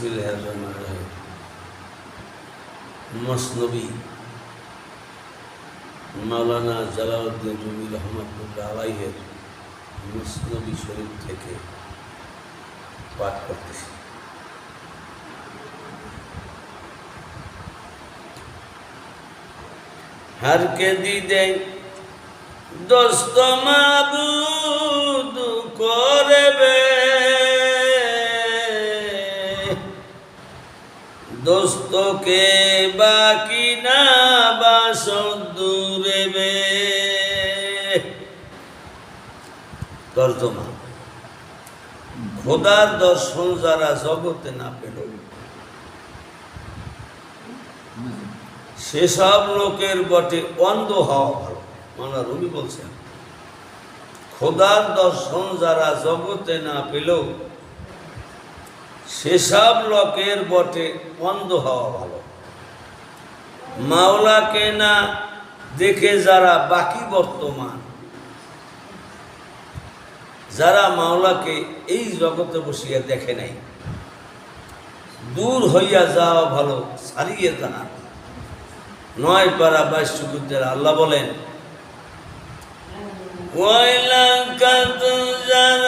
বিসমিল্লাহির মসনবী মাওলানা Jalaluddin Rumi রহমাতুল্লাহ আলাইহির মসনবী শরীফ থেকে পাঠ করতেছি। हर के दीदे दोस्त माबूद करबे दोस्त के बाकी ना बास दूरबे। तर्जमा খোদার দর্শন যারা জগতে না পেল সেসব লোকের বটে অন্ধ হওয়া ভালো। মাওলানা রুমি বলছেন খোদার দর্শন যারা জগতে না পেল সেসব লোকের বটে অন্ধ হওয়া ভালো। মাওলাকে না দেখে যারা বাকি বর্তমান, যারা মাওলাকে এই জগতে বসিয়া দেখে নাই, দূর হইয়া যাওয়া ভালো, ছাড়িয়ে তাহা। ৯ পারা ২২ আল্লাহ বলেন ওয়াইলাকা তুজাল